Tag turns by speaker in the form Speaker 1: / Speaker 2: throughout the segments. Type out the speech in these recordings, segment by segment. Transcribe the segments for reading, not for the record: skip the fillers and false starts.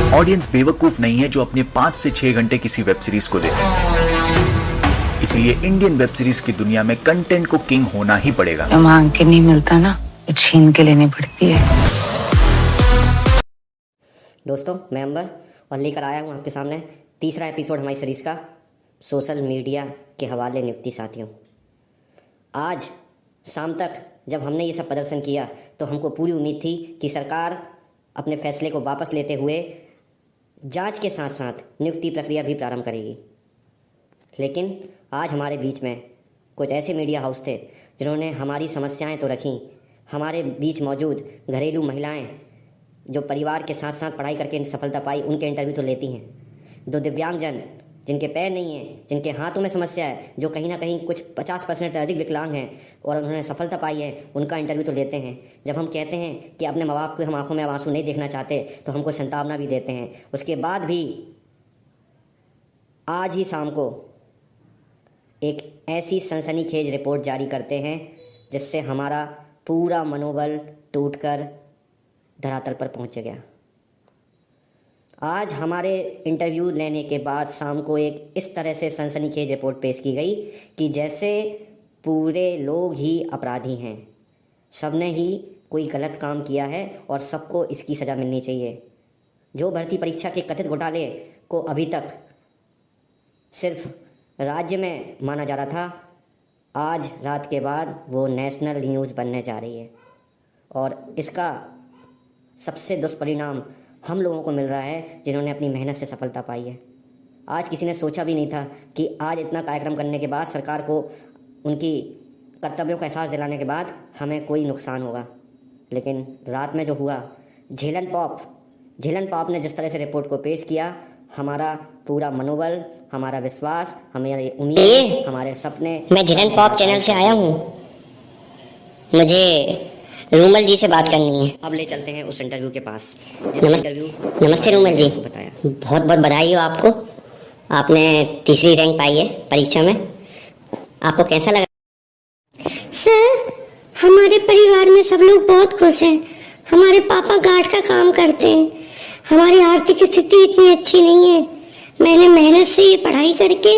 Speaker 1: Audience बेवकूफ नहीं है जो अपने 5 से 6 घंटे किसी वेब सीरीज को दे। इसलिए इंडियन वेब सीरीज की दुनिया में कंटेंट को किंग होना ही पड़ेगा।
Speaker 2: जो मांग के नहीं मिलता ना, तो छीन के लेनी पड़ती है।
Speaker 3: दोस्तों, मैं अंबर और लेकर आया हूँ आपके सामने तीसरा एपिसोड हमारी सीरीज का, सोशल मीडिया के हवाले नियुक्ति। साथियों, आज शाम तक जब हमने ये सब प्रदर्शन किया तो हमको पूरी उम्मीद थी कि सरकार अपने फैसले को वापस लेते हुए जांच के साथ साथ नियुक्ति प्रक्रिया भी प्रारंभ करेगी। लेकिन आज हमारे बीच में कुछ ऐसे मीडिया हाउस थे जिन्होंने हमारी समस्याएं तो रखीं, हमारे बीच मौजूद घरेलू महिलाएं जो परिवार के साथ साथ पढ़ाई करके सफलता पाई, उनके इंटरव्यू तो लेती हैं। दो दिव्यांगजन जिनके पैर नहीं हैं, जिनके हाथों में समस्या है, जो कहीं ना कहीं कुछ 50% अधिक विकलांग हैं और उन्होंने सफलता पाई है, उनका इंटरव्यू तो लेते हैं। जब हम कहते हैं कि अपने माँ बाप को हम आंखों में आंसू नहीं देखना चाहते तो हमको संतावना भी देते हैं। उसके बाद भी आज ही शाम को एक ऐसी सनसनीखेज रिपोर्ट जारी करते हैं जिससे हमारा पूरा मनोबल टूटकर धरातल पर पहुंच गया। आज हमारे इंटरव्यू लेने के बाद शाम को एक इस तरह से सनसनीखेज रिपोर्ट पेश की गई कि जैसे पूरे लोग ही अपराधी हैं, सबने ही कोई गलत काम किया है और सबको इसकी सज़ा मिलनी चाहिए। जो भर्ती परीक्षा के कथित घोटाले को अभी तक सिर्फ राज्य में माना जा रहा था, आज रात के बाद वो नेशनल न्यूज़ बनने जा रही है और इसका सबसे दुष्परिणाम हम लोगों को मिल रहा है जिन्होंने अपनी मेहनत से सफलता पाई है। आज किसी ने सोचा भी नहीं था कि आज इतना कार्यक्रम करने के बाद, सरकार को उनकी कर्तव्यों का एहसास दिलाने के बाद हमें कोई नुकसान होगा। लेकिन रात में जो हुआ, झेलन पॉप ने जिस तरह से रिपोर्ट को पेश किया, हमारा पूरा मनोबल, हमारा विश्वास, हमारी उम्मीद, हमारे सपने।
Speaker 4: मैं झेलन पॉप चैनल से आया हूँ, मुझे रूमल जी से बात करनी है।
Speaker 3: अब ले चलते हैं उस इंटरव्यू के पास।
Speaker 4: नमस्ते रूमल जी,
Speaker 3: बताया।
Speaker 4: बहुत बहुत बधाई हो आपको, आपने तीसरी रैंक पाई है परीक्षा में। आपको कैसा लगा?
Speaker 5: सर, हमारे परिवार में सब लोग बहुत खुश हैं। हमारे पापा गार्ड का काम करते हैं। हमारी आर्थिक स्थिति इतनी अच्छी नहीं है। मैंने मेहनत से ये पढ़ाई करके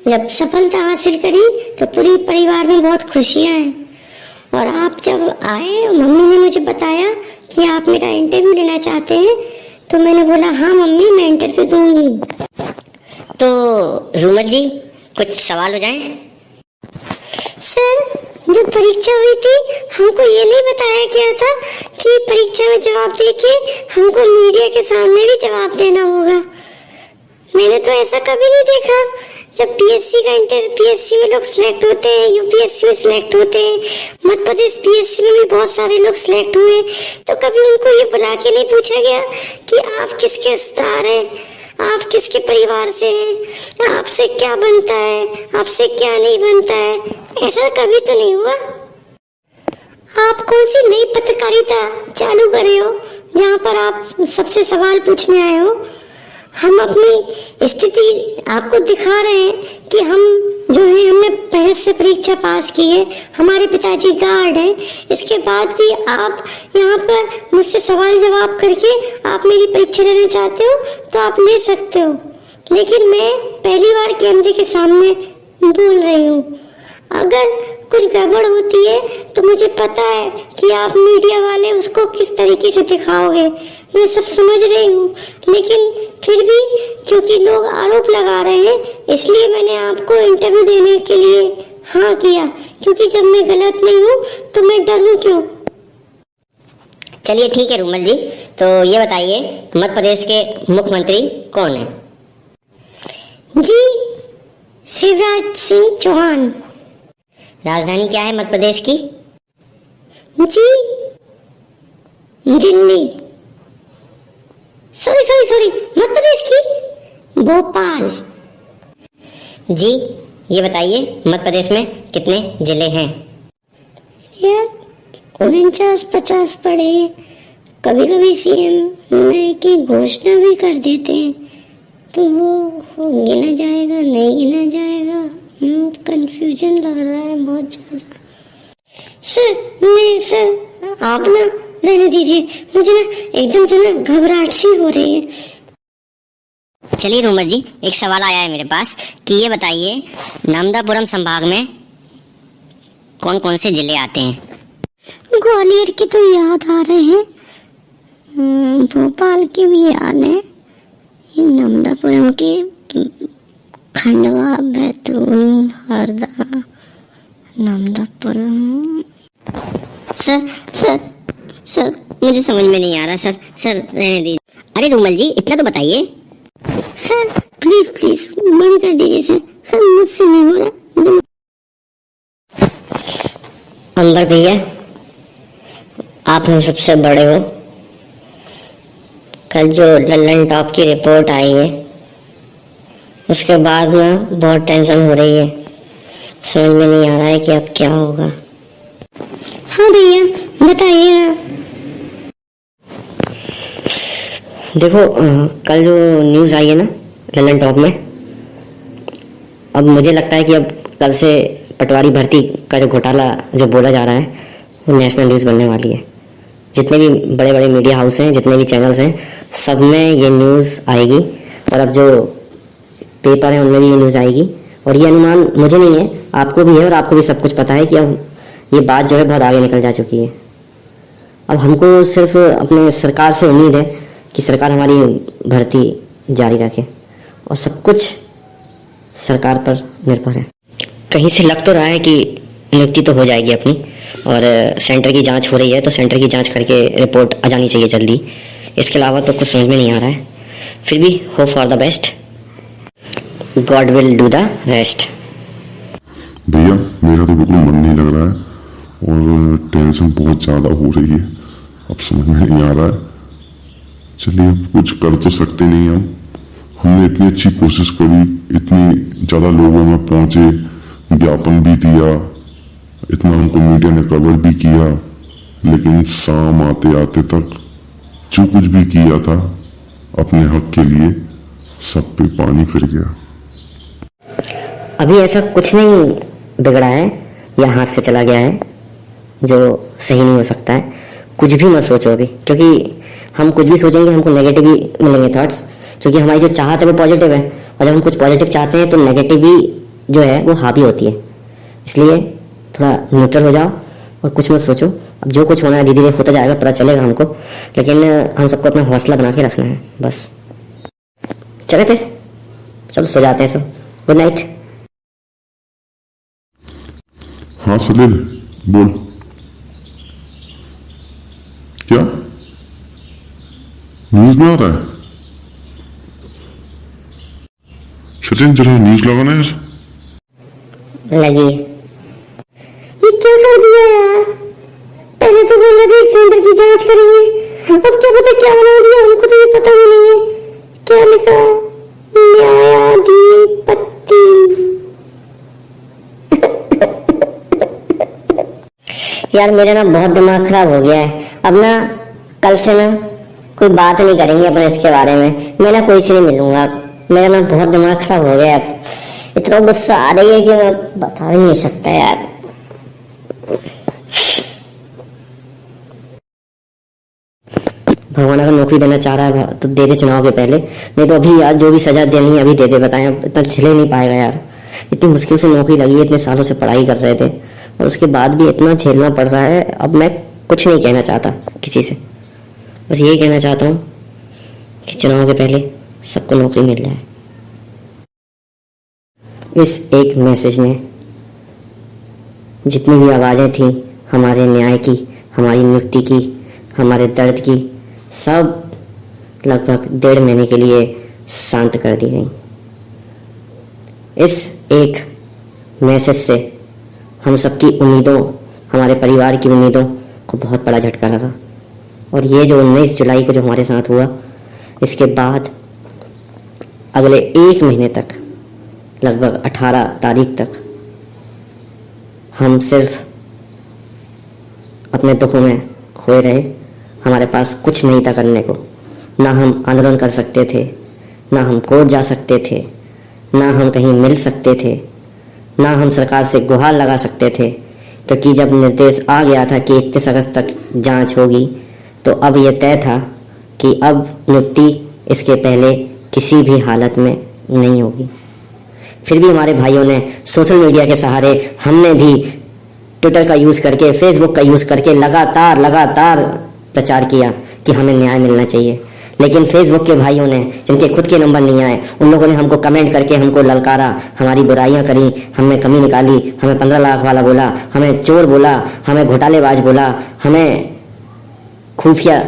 Speaker 5: जब सफलता हासिल करी तो पूरे परिवार में बहुत खुशियाँ हैं। और आप जब आए, मम्मी ने मुझे बताया कि आप मेरा इंटरव्यू लेना चाहते हैं, तो मैंने बोला हाँ मम्मी, मैं इंटरव्यू दूंगी।
Speaker 4: तो रूमल जी, कुछ सवाल हो जाएं?
Speaker 5: सर, जब परीक्षा हुई थी हमको ये नहीं बताया गया था कि परीक्षा में जवाब देके हमको मीडिया के सामने भी जवाब देना होगा। मैंने तो ऐसा कभी नहीं देखा। जब पीएससी में लोग सिलेक्ट होते हैं, यूपीएससी में सिलेक्ट होते हैं, मध्य प्रदेश पीएससी में भी बहुत सारे लोग सिलेक्ट हुए, तो कभी उनको ये बुला के नहीं पूछा गया कि आप किसके रिश्तेदार हैं, आप किसके परिवार से हैं, आपसे क्या बनता है, आपसे क्या नहीं बनता है। ऐसा कभी तो नहीं हुआ। आप कौन सी नई पत्रकारिता चालू कर रहे हो जहाँ पर आप सबसे सवाल पूछने आए हो? हम अपनी स्थिति आपको दिखा रहे हैं कि हम जो है, हमने मेहनत से परीक्षा पास की है, हमारे पिताजी गार्ड हैं। इसके बाद भी आप यहाँ पर मुझसे सवाल जवाब करके आप मेरी परीक्षा लेना चाहते हो तो आप ले सकते हो, लेकिन मैं पहली बार कैमरे के सामने बोल रही हूँ। अगर कुछ गड़बड़ होती है तो मुझे पता है कि आप मीडिया वाले उसको किस तरीके से दिखाओगे, मैं सब समझ रही हूँ। लेकिन फिर भी क्योंकि लोग आरोप लगा रहे हैं, इसलिए मैंने आपको इंटरव्यू देने के लिए हाँ किया, क्योंकि जब मैं गलत नहीं हूँ तो मैं डरूं क्यों।
Speaker 4: चलिए ठीक है रूमल जी, तो ये बताइए मध्य प्रदेश के मुख्यमंत्री कौन है?
Speaker 5: जी, शिवराज सिंह चौहान।
Speaker 4: राजधानी क्या है मध्य प्रदेश की?
Speaker 5: जी, दिल्ली। सॉरी, मध्य प्रदेश की भोपाल।
Speaker 4: जी, ये बताइए मध्य प्रदेश में कितने जिले हैं?
Speaker 5: यार 49-50 पढ़े, कभी कभी सीएम की घोषणा भी कर देते हैं, तो वो गिना जाएगा नहीं गिना जाएगा, कंफ्यूजन लग रहा है बहुत ज्यादा। सर आप ना रहने दीजिए, मुझे ना एकदम से ना घबराहट सी हो रही है।
Speaker 4: चलिए रूमर जी, एक सवाल आया है मेरे पास कि ये बताइए नर्मदापुरम संभाग में कौन कौन से जिले आते हैं?
Speaker 5: ग्वालियर के तो याद आ रहे हैं, भोपाल के भी याद है, नर्मदापुरम के खंडवा, बैतूल, हरदा, नर्मदापुरम। सर मुझे समझ में नहीं आ रहा सर रहने दीजिए। अरे रूमल जी इतना तो बताइए। सर प्लीज बंद कर दीजिए सर मुझसे नहीं हो रहा मुझे। अंबर भैया, आप हम सबसे बड़े हो, कल जो लल्लन टॉप की रिपोर्ट आई है उसके बाद ना बहुत टेंशन हो रही है, समझ में नहीं आ रहा है कि अब क्या होगा। हाँ भैया बताइए ना। देखो कल जो न्यूज़ आई है ना लल्लन टॉप में, अब मुझे लगता है कि अब कल से पटवारी भर्ती का जो घोटाला जो बोला जा रहा है वो नेशनल न्यूज़ बनने वाली है। जितने भी बड़े बड़े मीडिया हाउस हैं, जितने भी चैनल्स हैं, सब में ये न्यूज़ आएगी और अब जो पेपर है उनमें भी ये न्यूज़ आएगी। और ये अनुमान मुझे नहीं है, आपको भी है और आपको भी सब कुछ पता है कि अब ये बात जो है बहुत आगे निकल जा चुकी है। अब हमको सिर्फ अपने सरकार से उम्मीद है कि सरकार हमारी भर्ती जारी रखे और सब कुछ सरकार पर निर्भर है। कहीं से लग तो रहा है कि नियुक्ति तो हो जाएगी अपनी, और सेंटर की जांच हो रही है तो सेंटर की जांच करके रिपोर्ट आ जानी चाहिए जल्दी। इसके अलावा तो कुछ समझ में नहीं आ रहा है, फिर भी hope for the best, God will do the rest.
Speaker 6: भैया मेरा तो बिल्कुल मन नहीं लग रहा है और टेंशन बहुत ज़्यादा हो रही है, अब समझ में नहीं आ रहा है। चलिए कुछ कर तो सकते नहीं हमने इतनी अच्छी कोशिश करी, इतनी ज़्यादा लोगों में पहुंचे, ज्ञापन भी दिया, इतना हमको मीडिया ने कवर भी किया, लेकिन शाम आते आते तक जो कुछ भी किया था अपने हक के लिए सब पे पानी फिर गया।
Speaker 4: अभी ऐसा कुछ नहीं बिगड़ा है या हाथ से चला गया है जो सही नहीं हो सकता है। कुछ भी मत सोचो अभी, क्योंकि हम कुछ भी सोचेंगे हमको नेगेटिव ही मिलेंगे थॉट्स, क्योंकि हमारी जो चाहत है वो पॉजिटिव है और जब हम कुछ पॉजिटिव चाहते हैं तो नेगेटिव भी जो है वो हावी होती है। इसलिए थोड़ा न्यूट्रल हो जाओ और कुछ मत सोचो। अब जो कुछ होना है धीरे धीरे होता जाएगा, पता चलेगा हमको, लेकिन हम सबको अपना हौसला बना के रखना है बस। चले फिर सब सो जाते हैं सब। Good night.
Speaker 6: हाँ सलील बोल, क्या न्यूज में आ रहा है? सचिन जरा न्यूज लगाना यार।
Speaker 4: लगी
Speaker 5: ये क्या कर दिया यार, पहले तो बोला था एक सेंटर की जांच करेंगे, अब क्या पता क्या बना दिया, हमको तो ये पता भी नहीं है क्या लिखा है। न्यायाधिपति
Speaker 4: यार मेरा ना बहुत दिमाग खराब हो गया है। अब ना कल से ना कोई बात नहीं करेंगे अपन इसके बारे में, मैं ना कोई से नहीं मिलूंगा। मेरा ना बहुत दिमाग खराब हो गया, अब इतना गुस्सा आ रही है कि मैं बता भी नहीं सकता यार। भगवान अगर नौकरी देना चाह रहा है तो दे दे चुनाव के पहले, नहीं तो अभी यार जो भी सजा देनी है अभी दे दे। बताएं इतना झेल नहीं पाएगा यार, इतनी मुश्किल से नौकरी लगी है, इतने सालों से पढ़ाई कर रहे थे और उसके बाद भी इतना झेलना पड़ रहा है। अब मैं कुछ नहीं कहना चाहता किसी से, बस यही कहना चाहता हूँ कि चुनाव के पहले सबको नौकरी मिल जाए। इस एक मैसेज ने जितनी भी आवाज़ें थी हमारे न्याय की, हमारी नियुक्ति की, हमारे दर्द की, सब लगभग 1.5 महीने के लिए शांत कर दी गई। इस एक मैसेज से हम सबकी उम्मीदों, हमारे परिवार की उम्मीदों को बहुत बड़ा झटका लगा। और ये जो 19 जुलाई को जो हमारे साथ हुआ, इसके बाद अगले 1 महीने तक, लगभग 18 तारीख तक हम सिर्फ अपने दुखों में खोए रहे। हमारे पास कुछ नहीं था करने को, ना हम आंदोलन कर सकते थे, ना हम कोर्ट जा सकते थे, ना हम कहीं मिल सकते थे, ना हम सरकार से गुहार लगा सकते थे, क्योंकि जब निर्देश आ गया था कि 31 अगस्त तक जांच होगी तो अब ये तय था कि अब नियुक्ति इसके पहले किसी भी हालत में नहीं होगी। फिर भी हमारे भाइयों ने सोशल मीडिया के सहारे, हमने भी ट्विटर का यूज़ करके, फेसबुक का यूज़ करके लगातार प्रचार किया कि हमें न्याय मिलना चाहिए। लेकिन फेसबुक के भाइयों ने, जिनके खुद के नंबर नहीं आए, उन लोगों ने हमको कमेंट करके हमको ललकारा, हमारी बुराइयां करी, हमें कमी निकाली, हमें 15 लाख वाला बोला, हमें चोर बोला, हमें घोटालेबाज बोला, हमें खुफिया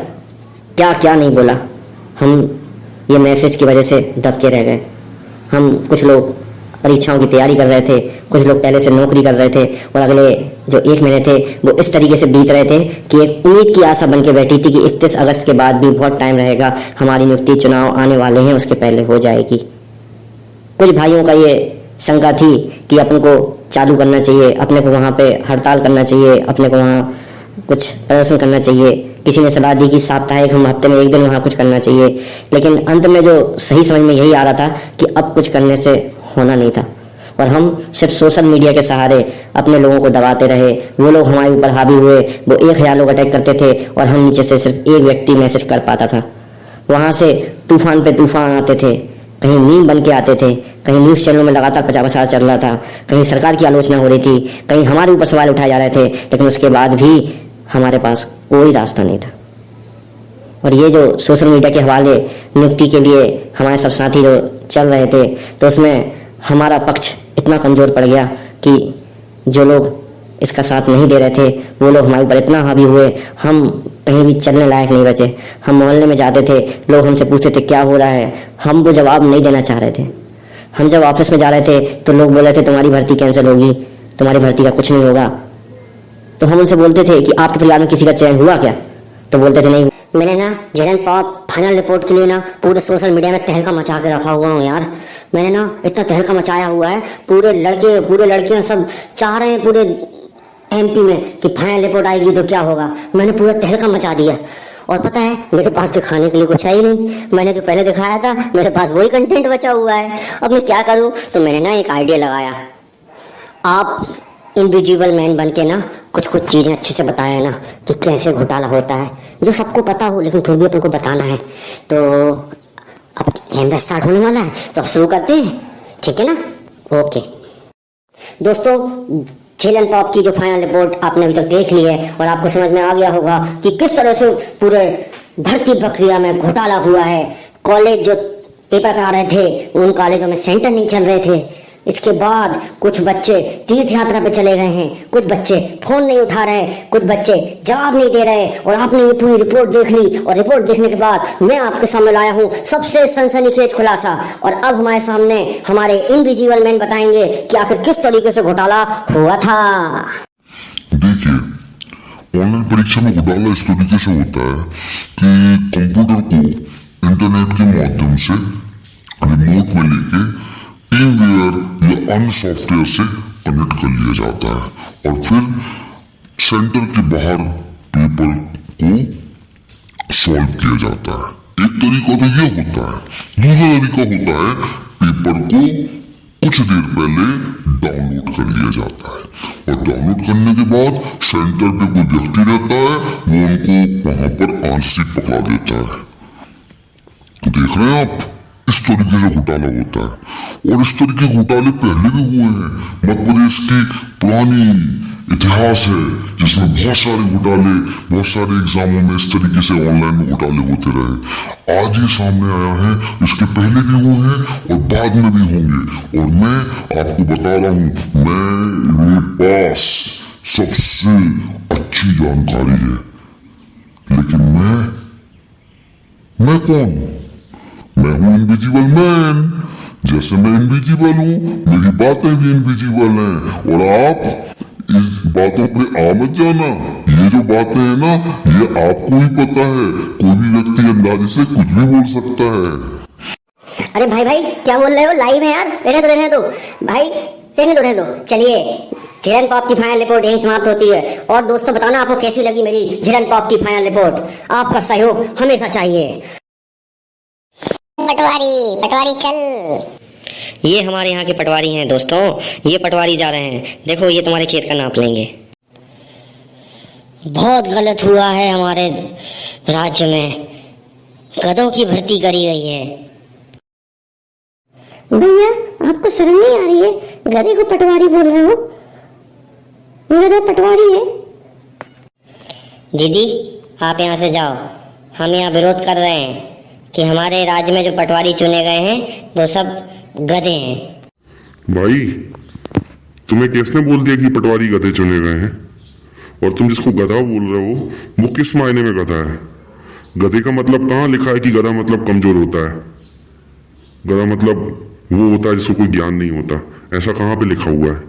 Speaker 4: क्या क्या नहीं बोला। हम ये मैसेज की वजह से दबके रह गए। हम कुछ लोग परीक्षाओं की तैयारी कर रहे थे, कुछ लोग पहले से नौकरी कर रहे थे, और अगले जो 1 महीने थे वो इस तरीके से बीत रहे थे कि एक उम्मीद की आशा बन के बैठी थी कि 31 अगस्त के बाद भी बहुत टाइम रहेगा, हमारी नियुक्ति, चुनाव आने वाले हैं, उसके पहले हो जाएगी। कुछ भाइयों का ये शंका थी कि अपन को चालू करना चाहिए, अपने को वहाँ पे हड़ताल करना चाहिए, अपने को वहाँ कुछ प्रदर्शन करना चाहिए। किसी ने सलाह दी कि साप्ताहिक हम हफ्ते में 1 दिन वहाँ कुछ करना चाहिए। लेकिन अंत में जो सही समझ में यही आ रहा था कि अब कुछ करने से होना नहीं था, और हम सिर्फ सोशल मीडिया के सहारे अपने लोगों को दबाते रहे। वो लोग हमारे ऊपर हावी हुए, वो 1000 लोग अटैक करते थे और हम नीचे से सिर्फ एक व्यक्ति मैसेज कर पाता था। वहाँ से तूफान पे तूफान आते थे, कहीं मीम बन के आते थे, कहीं न्यूज़ चैनलों में लगातार प्रचार चल रहा था, कहीं सरकार की आलोचना हो रही थी, कहीं हमारे ऊपर सवाल उठाए जा रहे थे। लेकिन उसके बाद भी हमारे पास कोई रास्ता नहीं था। और ये जो सोशल मीडिया के हवाले नियुक्ति के लिए हमारे सब साथी जो चल रहे थे, तो उसमें हमारा पक्ष इतना कमज़ोर पड़ गया कि जो लोग इसका साथ नहीं दे रहे थे वो लोग हमारे ऊपर इतना हावी हुए, हम कहीं भी चलने लायक नहीं बचे। हम मोहल्ले में जाते थे, लोग हमसे पूछते थे क्या हो रहा है, हम वो जवाब नहीं देना चाह रहे थे। हम जब ऑफिस में जा रहे थे तो लोग बोल रहे थे तुम्हारी भर्ती कैंसिल होगी, तुम्हारी भर्ती का कुछ नहीं होगा। तो हम उनसे बोलते थे कि आपके परिवार में किसी का चयन हुआ क्या? तो बोलते थे नहीं।
Speaker 7: मैंने ना झेलन पॉप फाइनल रिपोर्ट के लिए ना पूरे सोशल मीडिया में तहलका मचा के रखा हुआ हूँ यार। मैंने ना इतना तहलका मचाया हुआ है, पूरे लड़के पूरे लड़कियां सब चाह रहे हैं पूरे MP में कि फाइनल रिपोर्ट आएगी तो क्या होगा। मैंने पूरा तहलका मचा दिया, और पता है मेरे पास दिखाने के लिए कुछ है ही नहीं। मैंने जो पहले दिखाया था मेरे पास वही कंटेंट बचा हुआ है। अब मैं क्या करूँ? तो मैंने ना एक आइडिया लगाया। आप इनविजिबल मैन बन के ना कुछ चीज़ें अच्छे से बताया ना कि कैसे घोटाला होता है, जो सबको पता हो लेकिन फिर भी अपन को बताना है। तो अब कैमरा स्टार्ट होने वाला है, तो अब शुरू करते हैं, ठीक है ना? ओके दोस्तों, झेलन पॉप की जो फाइनल रिपोर्ट आपने अभी तक देख ली है और आपको समझ में आ गया होगा कि किस तरह से पूरे भर्ती प्रक्रिया में घोटाला हुआ है। कॉलेज जो पेपर करा रहे थे उन कॉलेजों में सेंटर नहीं चल रहे थे। इसके बाद कुछ बच्चे तीर्थ यात्रा पे चले गए हैं, कुछ बच्चे फोन नहीं उठा रहे, कुछ बच्चे जवाब नहीं दे रहे। और आपने ये पूरी रिपोर्ट देख ली, और रिपोर्ट देखने के बाद मैं आपके सामने लाया हूँ सबसे सनसनीखेज खुलासा। और अब हमारे सामने हमारे इनविजिबल मैन बताएंगे कि आखिर किस तरीके से घोटाला हुआ था।
Speaker 6: देखिए, ऑनलाइन परीक्षा में घोटाला इस तरीके से होता है कि कंप्यूटर को इंटरनेट के माध्यम से रिमोट में लेके टीमवेयर या अन्य सॉफ्टवेयर से कनेक्ट कर लिया जाता है, और फिर सेंटर के बाहर पेपर को सॉल्व किया जाता है। एक तरीका तो ये होता है। दूसरा तरीका होता है पेपर को कुछ देर पहले डाउनलोड कर लिया जाता है, और डाउनलोड करने के बाद सेंटर पे कोई व्यक्ति रहता है, वो उनको वहां पर आंशिक पकड़ा देता है। देख रहे हैं आप, इस तरीके से घोटाला होता है। और इस तरीके के घोटाले पहले भी हुए हैं। मध्य प्रदेश की पुरानी इतिहास है जिसमें बहुत सारे घोटाले, बहुत सारे एग्जामों में इस तरीके से ऑनलाइन में घोटाले होते रहे। आज ये सामने आया है, इसके पहले भी हुए हैं और बाद में भी होंगे। और मैं आपको बता रहा हूँ, मेरे पास सबसे अच्छी जानकारी है। लेकिन मैं कौन? मैं हूं इनविजिबल मैन। जैसे मैं इनविजिबल हूं, मेरी बातें भी इनविजिबल हैं। और आप इस बातों पे आ मत जाना। ये जो बातें हैं ना, ये आपको ही पता है। कोई भी व्यक्ति अंदाजे से कुछ भी बोल सकता है।
Speaker 7: अरे भाई क्या बोल रहे हो? लाइव है यार, रहने दो भाई, रहने दो। चलिए, झेलन पॉप की फाइनल रिपोर्ट यही समाप्त होती है। और दोस्तों बताना आपको कैसी लगी मेरी झेलन पॉप की फाइनल रिपोर्ट। आपका सहयोग हमेशा चाहिए।
Speaker 5: पटवारी चल।
Speaker 4: ये हमारे यहाँ के पटवारी हैं दोस्तों, ये पटवारी जा रहे हैं। देखो ये तुम्हारे खेत का नाप लेंगे।
Speaker 7: बहुत गलत हुआ है हमारे राज्य में, गधों की भर्ती करी गई है।
Speaker 5: भैया आपको शर्म नहीं आ रही है? गधे को पटवारी बोल रहे हो? गधा पटवारी है?
Speaker 7: दीदी आप यहाँ से जाओ, हम यहाँ विरोध कर रहे हैं कि हमारे राज्य में जो पटवारी चुने गए हैं वो सब गधे हैं।
Speaker 6: भाई तुम्हें किसने बोल दिया कि पटवारी गधे चुने गए हैं? और तुम जिसको गधा बोल रहे हो वो किस मायने में गधा है? गधे का मतलब कहाँ लिखा है कि गधा मतलब कमजोर होता है? गधा मतलब वो होता है जिसको कोई ज्ञान नहीं होता, ऐसा कहाँ पे लिखा हुआ है?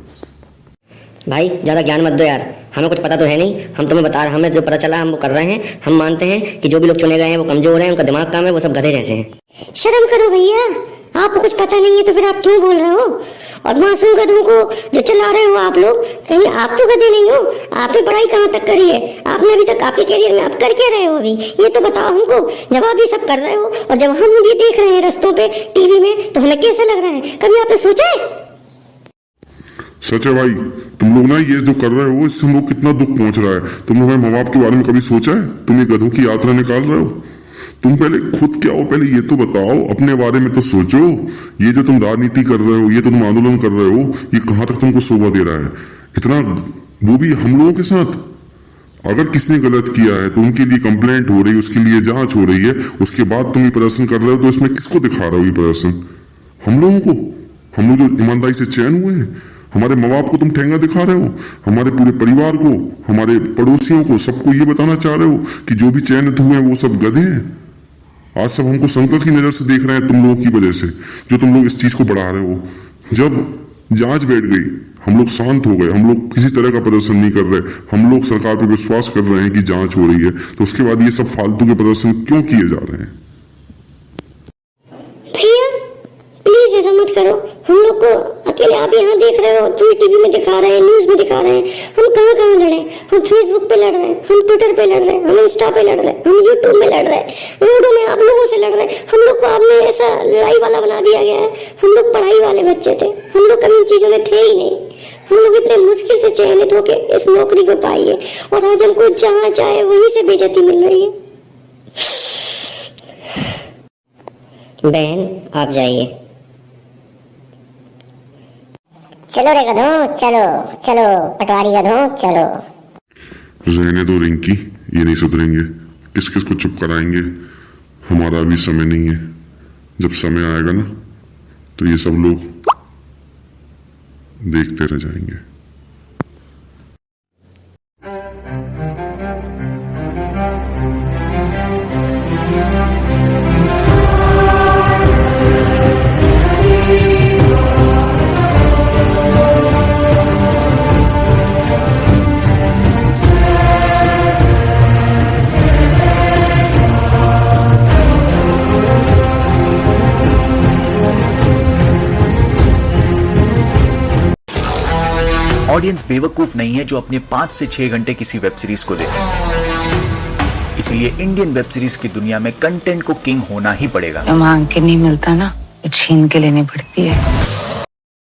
Speaker 4: भाई ज़्यादा ज्ञान मत दो यार, हमें कुछ पता तो है नहीं, हम तुम्हें बता रहे, हमें जो पता चला हम वो कर रहे हैं। हम मानते हैं कि जो भी लोग चुने गए हैं वो कमजोर हैं, उनका दिमाग काम है, वो सब गधे जैसे हैं।
Speaker 5: शर्म करो भैया, आपको कुछ पता नहीं है तो फिर आप क्यों बोल रहे हो? और मासूम गधों को जो चला रहे हो आप लोग, कहीं आप तो गधे नहीं हो? आपने पढ़ाई कहाँ तक करी है? आपने अभी तक आपके करियर में आप कर क्या रहे हो अभी? ये तो बताओ हमको। जब आप ये सब कर रहे हो और जब हम ये देख रहे हैं रस्तों पे टीवी में, तो हमें कैसा लग रहा है? कभी आपने सोचा है?
Speaker 6: सच है भाई, तुम लोग ना ये जो कर रहे हो इससे हम लोग कितना दुख पहुंच रहा है। तुम लोग माँ बाप के बारे में कभी सोचा है? तुम ये गधों की यात्रा निकाल रहे हो। तुम पहले खुद क्या हो, पहले ये तो बताओ, अपने बारे में तो सोचो। ये जो तुम राजनीति कर रहे हो, ये तो तुम आंदोलन कर रहे हो, ये कहाँ तक तुमको शोभा दे रहा है? इतना, वो भी हम लोगों के साथ। अगर किसी ने गलत किया है तो उनके लिए कंप्लेंट हो रही है, उसके लिए जांच हो रही है, उसके बाद तुम ये प्रदर्शन कर रहे हो, तो इसमें किसको दिखा रहे हो ये प्रदर्शन? हम लोगों को, हम लोग जो ईमानदारी से चयन हुए हैं। हमारे माँ बाप को तुम ठेंगा दिखा रहे हो, हमारे पूरे परिवार को, हमारे पड़ोसियों को, सबको ये बताना चाह रहे हो कि जो भी चयनित हुए हैं वो सब गधे हैं। आज सब हमको संकट की नजर से देख रहे हैं तुम लोगों की वजह से, जो तुम लोग इस चीज को बढ़ा रहे हो। जब जांच बैठ गई, हम लोग शांत हो गए, हम लोग किसी तरह का प्रदर्शन नहीं कर रहे, हम लोग सरकार पर विश्वास कर रहे हैं कि जांच हो रही है, तो उसके बाद ये सब फालतू के प्रदर्शन क्यों किए जा रहे हैं?
Speaker 5: भैया प्लीज ऐसा मत करो। हम लोग को अकेले आप यहाँ देख रहे हो, टीवी में दिखा रहे हैं, न्यूज में दिखा रहे हैं। हम कहाँ कहाँ लड़े? हम फेसबुक पे लड़ रहे हैं, हम ट्विटर पे लड़ रहे हैं, हम इंस्टा पे लड़ रहे हैं, हम यूट्यूब में लड़ रहे हैं, रोडों में आप लोगों से लड़ रहे हैं। हम लोग को आपने ऐसा लड़ाई वाला बना दिया गया है। हम लोग पढ़ाई वाले बच्चे थे, हम लोग कभी इन चीजों में थे ही नहीं। हम लोग इतने मुश्किल से चयनित होके इस नौकरी को पाई है, और आज हमको जहाँ चाहे वहीं से बेइज्जती मिल रही है।
Speaker 7: बहन आप जाइए। चलो रे गधों, चलो चलो पटवारी गधों, चलो।
Speaker 6: रहने दो रिंकी, ये नहीं सुधरेंगे। किस किस को चुप कराएंगे? हमारा अभी समय नहीं है। जब समय आएगा ना तो ये सब लोग देखते रह जाएंगे।
Speaker 1: ऑडियंस बेवकूफ नहीं है जो अपने 5 से 6 घंटे किसी वेब सीरीज को देखे। इसलिए इंडियन वेब सीरीज की दुनिया में कंटेंट को किंग होना ही पड़ेगा।
Speaker 2: जो मांग के नहीं मिलता ना, तो छीन के लेनी पड़ती है।